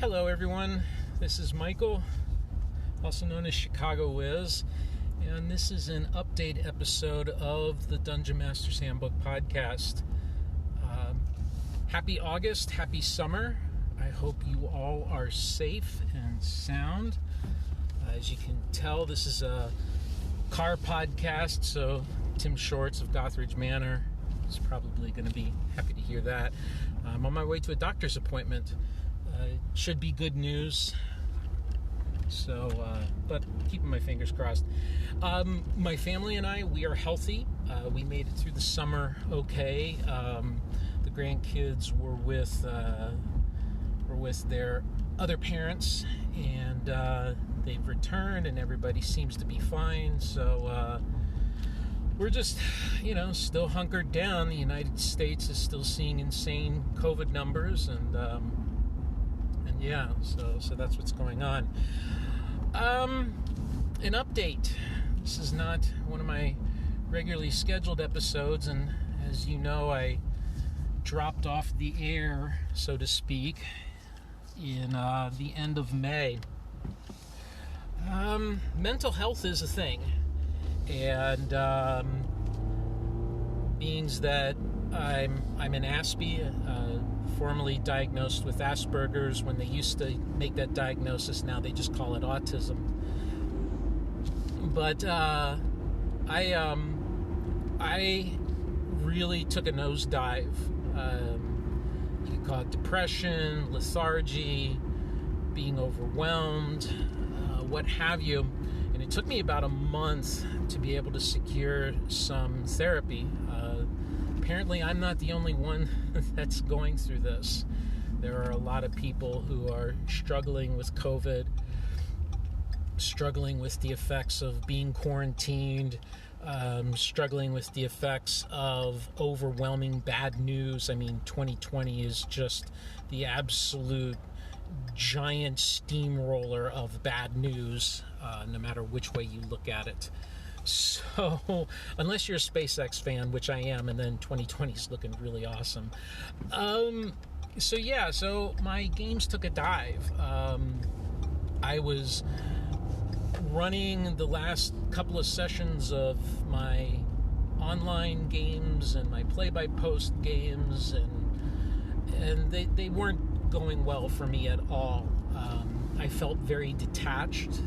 Hello everyone, this is Michael, also known as Chicago Wiz, and this is an update episode of the Dungeon Master's Handbook podcast. Happy August, happy summer. I hope you all are safe and sound. As you can tell, this is a car podcast, so Tim Shorts of Gothridge Manor is probably going to be happy to hear that. I'm on my way to a doctor's appointment. Should be good news. So, but keeping my fingers crossed. My family and I, we are healthy. We made it through the summer okay. The grandkids were with their other parents, and they've returned, and everybody seems to be fine. So we're just, still hunkered down. The United States is still seeing insane COVID numbers, and yeah, so that's what's going on. An update. This is not one of my regularly scheduled episodes, and as you know, I dropped off the air, so to speak, in the end of May. Mental health is a thing, and beings that I'm an Aspie, formerly diagnosed with Asperger's. When they used to make that diagnosis, now they just call it autism. But I really took a nosedive. You could call it depression, lethargy, being overwhelmed, what have you. And it took me about a month to be able to secure some therapy. Apparently, I'm not the only one that's going through this. There are a lot of people who are struggling with COVID, struggling with the effects of being quarantined, struggling with the effects of overwhelming bad news. I mean, 2020 is just the absolute giant steamroller of bad news, no matter which way you look at it. So, unless you're a SpaceX fan, which I am, and then 2020 is looking really awesome. So my games took a dive. I was running the last couple of sessions of my online games and my play-by-post games, and they weren't going well for me at all. I felt very detached.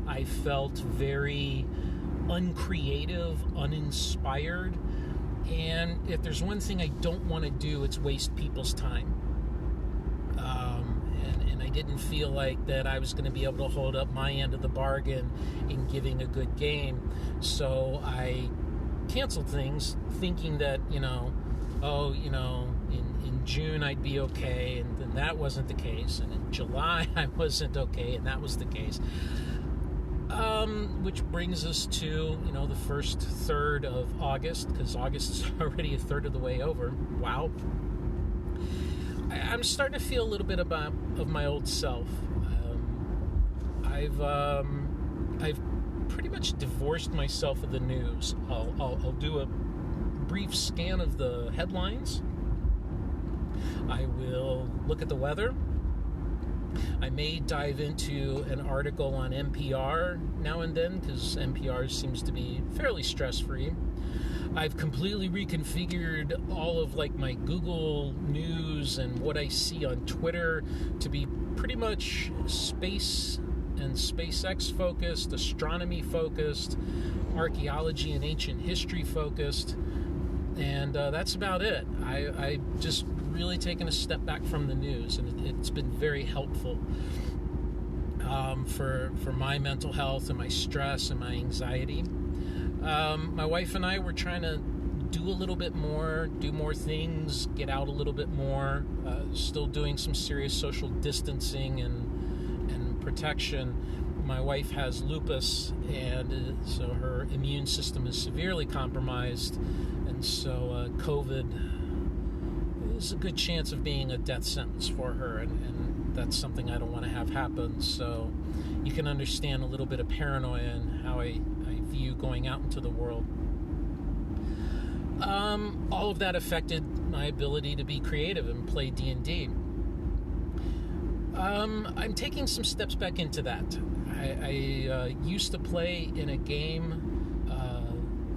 I felt very uncreative, uninspired, and if there's one thing I don't want to do, it's waste people's time. And I didn't feel like that I was going to be able to hold up my end of the bargain in giving a good game, so I canceled things, thinking that, in June I'd be okay, and then that wasn't the case, and in July I wasn't okay, and that was the case. Which brings us to, the first third of August, because August is already a third of the way over. Wow. I'm starting to feel a little bit of my old self. I've pretty much divorced myself of the news. I'll do a brief scan of the headlines. I will look at the weather. I may dive into an article on NPR now and then, because NPR seems to be fairly stress-free. I've completely reconfigured all of my Google News and what I see on Twitter to be pretty much space and SpaceX focused, astronomy focused, archaeology and ancient history focused, and that's about it. I just really taken a step back from the news, and it's been very helpful for my mental health and my stress and my anxiety. My wife and I were trying to do a little bit more, do more things, get out a little bit more, still doing some serious social distancing and protection. My wife has lupus, and so her immune system is severely compromised, and so COVID is a good chance of being a death sentence for her, and that's something I don't want to have happen. So you can understand a little bit of paranoia and how I view going out into the world. All of that affected my ability to be creative and play D&D. I'm taking some steps back into that. I used to play in a game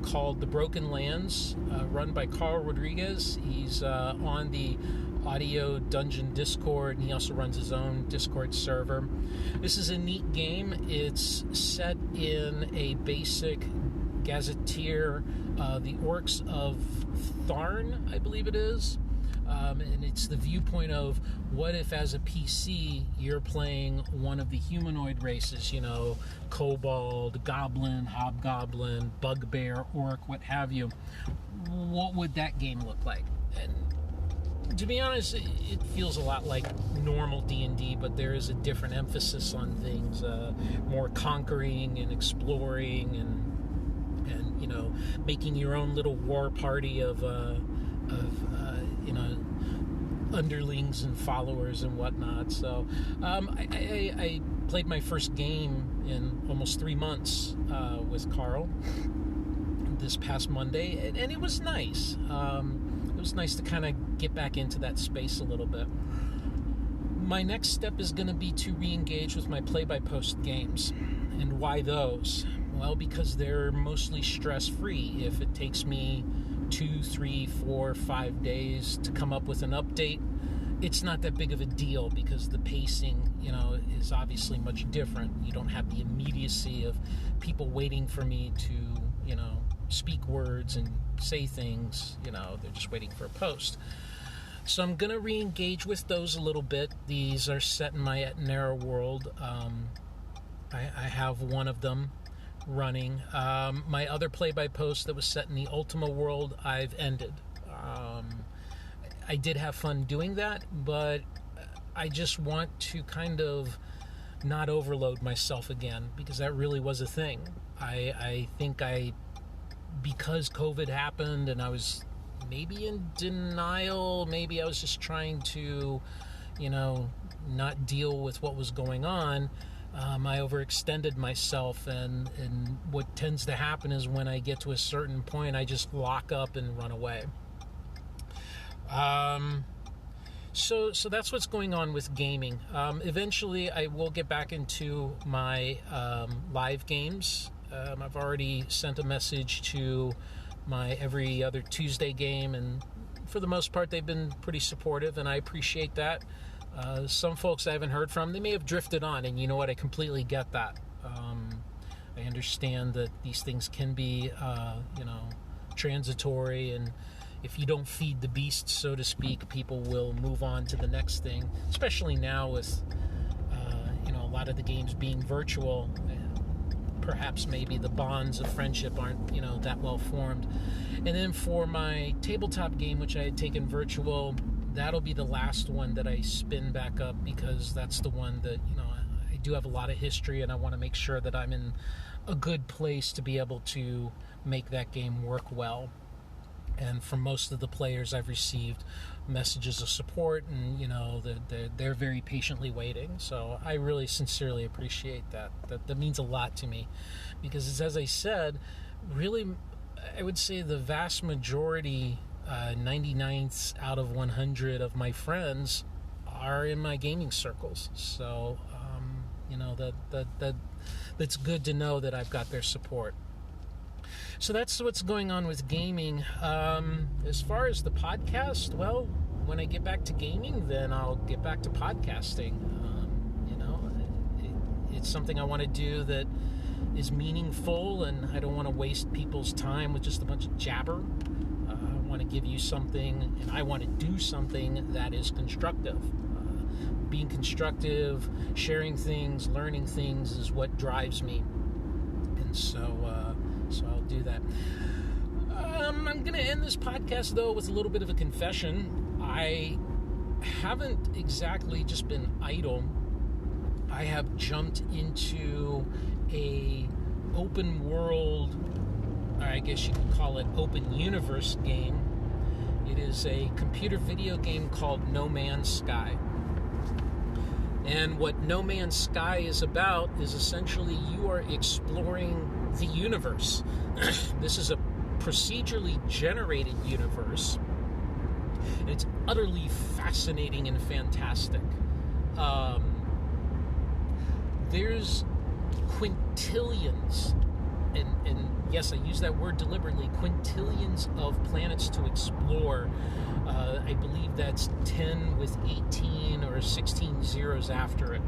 called The Broken Lands, run by Carl Rodriguez. He's on the Audio Dungeon Discord, and he also runs his own Discord server. This is a neat game. It's set in a basic gazetteer, the Orcs of Tharn, I believe it is. And it's the viewpoint of what if, as a PC, you're playing one of the humanoid races, kobold, goblin, hobgoblin, bugbear, orc, what have you. What would that game look like? And to be honest, it feels a lot like normal D&D, but there is a different emphasis on things, more conquering and exploring and making your own little war party of underlings and followers and whatnot. So I played my first game in almost 3 months with Carl this past Monday, and it was nice. It was nice to kind of get back into that space a little bit. My next step is going to be to re-engage with my play-by-post games. And why those? Well, because they're mostly stress-free. If it takes me 2, 3, 4, 5 days to come up with an update, it's not that big of a deal because the pacing, is obviously much different. You don't have the immediacy of people waiting for me to, speak words and say things. They're just waiting for a post. So I'm going to re-engage with those a little bit. These are set in my Etnera world. I have one of them running. My other play-by-post that was set in the Ultima world, I've ended. I did have fun doing that, but I just want to kind of not overload myself again, because that really was a thing. I think because COVID happened and I was maybe in denial, maybe I was just trying to, not deal with what was going on, I overextended myself, and what tends to happen is when I get to a certain point, I just lock up and run away. So that's what's going on with gaming. Eventually, I will get back into my live games. I've already sent a message to my every other Tuesday game, and for the most part, they've been pretty supportive, and I appreciate that. Some folks I haven't heard from, they may have drifted on, and you know what, I completely get that. I understand that these things can be, transitory, and if you don't feed the beast, so to speak, people will move on to the next thing, especially now with, a lot of the games being virtual. Perhaps maybe the bonds of friendship aren't, that well formed. And then for my tabletop game, which I had taken virtual, that'll be the last one that I spin back up, because that's the one that, I do have a lot of history, and I want to make sure that I'm in a good place to be able to make that game work well. And from most of the players, I've received messages of support, and they're very patiently waiting. So I really sincerely appreciate that. That means a lot to me, because as I said, really, I would say the vast majority, 99th out of 100 of my friends are in my gaming circles. So that's good to know that I've got their support. So that's what's going on with gaming. As far as the podcast, well, when I get back to gaming, then I'll get back to podcasting. It's something I want to do that is meaningful, and I don't want to waste people's time with just a bunch of jabber. I want to give you something, and I want to do something that is constructive. Being constructive, sharing things, learning things is what drives me. And so I'll do that. I'm going to end this podcast, though, with a little bit of a confession. I haven't exactly just been idle. I have jumped into a open world, or I guess you could call it open universe game. It is a computer video game called No Man's Sky. And what No Man's Sky is about is essentially you are exploring the universe. This is a procedurally generated universe, and it's utterly fascinating and fantastic. There's quintillions, and yes, I use that word deliberately, quintillions of planets to explore. I believe that's 10 with 18 or 16 zeros after it.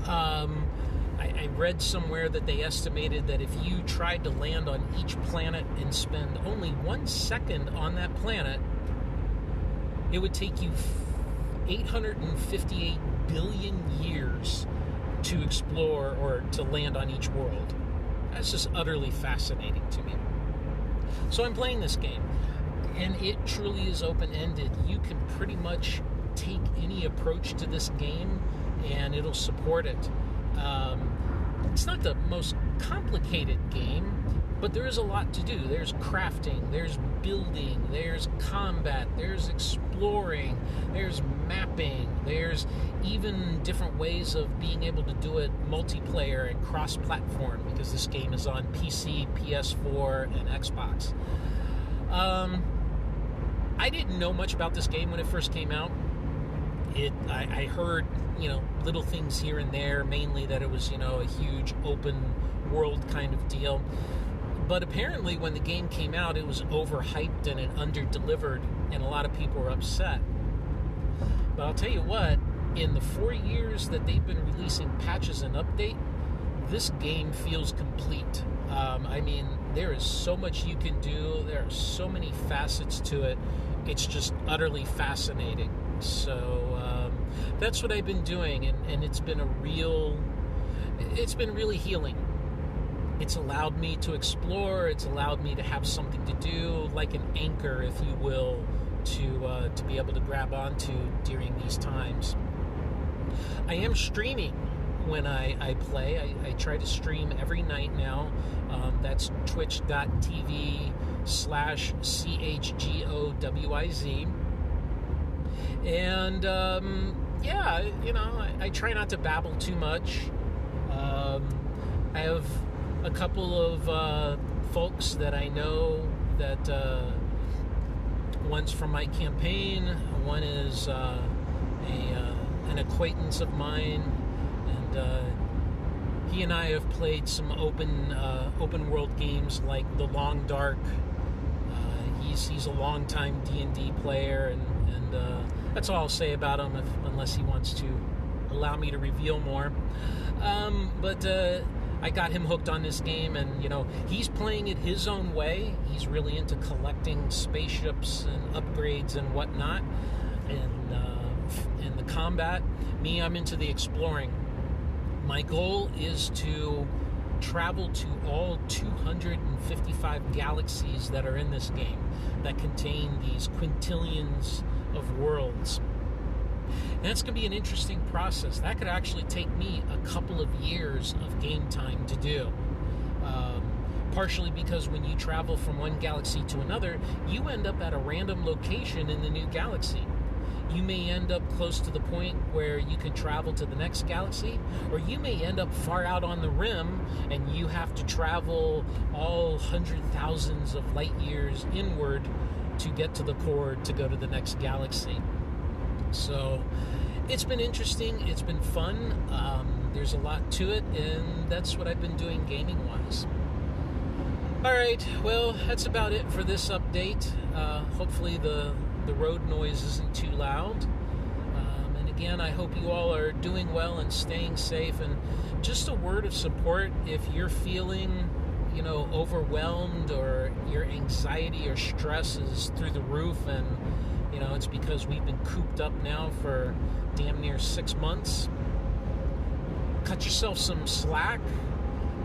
I read somewhere that they estimated that if you tried to land on each planet and spend only 1 second on that planet, it would take you 858 billion years to explore or to land on each world. That's just utterly fascinating to me. So I'm playing this game, and it truly is open-ended. You can pretty much take any approach to this game, and it'll support it. It's not the most complicated game, but there is a lot to do. There's crafting, there's building, there's combat, there's exploring, there's mapping, there's even different ways of being able to do it multiplayer and cross-platform, because this game is on PC, PS4, and Xbox. I didn't know much about this game when it first came out. I heard, little things here and there, mainly that it was, a huge open world kind of deal. But apparently when the game came out, it was overhyped and it under-delivered, and a lot of people were upset. But I'll tell you what, in the 4 years that they've been releasing patches and update, this game feels complete. There is so much you can do. There are so many facets to it. It's just utterly fascinating. So that's what I've been doing, and it's been really healing. It's allowed me to explore. It's allowed me to have something to do, like an anchor, if you will, to be able to grab onto during these times. I am streaming when I play. I try to stream every night now. That's twitch.tv/CHGOWIZ. And, I try not to babble too much. I have a couple of folks that I know that one's from my campaign, one is an acquaintance of mine, and he and I have played some open world games like The Long Dark. He's a long-time D&D player, and that's all I'll say about him, unless he wants to allow me to reveal more. But I got him hooked on this game, and he's playing it his own way. He's really into collecting spaceships and upgrades and whatnot, and the combat. Me, I'm into the exploring. My goal is to travel to all 255 galaxies that are in this game that contain these quintillions of worlds. And that's going to be an interesting process. That could actually take me a couple of years of game time to do. Partially because when you travel from one galaxy to another, you end up at a random location in the new galaxy. You may end up close to the point where you can travel to the next galaxy, or you may end up far out on the rim and you have to travel all hundred thousands of light years inward to get to the core to go to the next galaxy. So it's been interesting. It's been fun. There's a lot to it, and that's what I've been doing gaming-wise. All right, well, that's about it for this update. Hopefully the road noise isn't too loud. And again, I hope you all are doing well and staying safe. And just a word of support if you're feeling, overwhelmed, or your anxiety or stress is through the roof, and, it's because we've been cooped up now for damn near 6 months. Cut yourself some slack,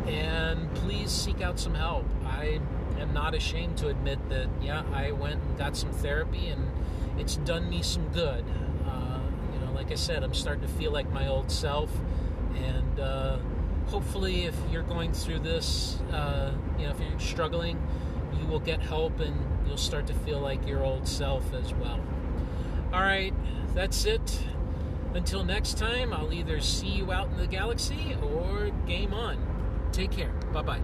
and please seek out some help. I am not ashamed to admit that, I went and got some therapy, and it's done me some good. Like I said, I'm starting to feel like my old self, and hopefully if you're going through this, if you're struggling, you will get help, and you'll start to feel like your old self as well. All right, that's it. Until next time, I'll either see you out in the galaxy or game on. Take care. Bye-bye.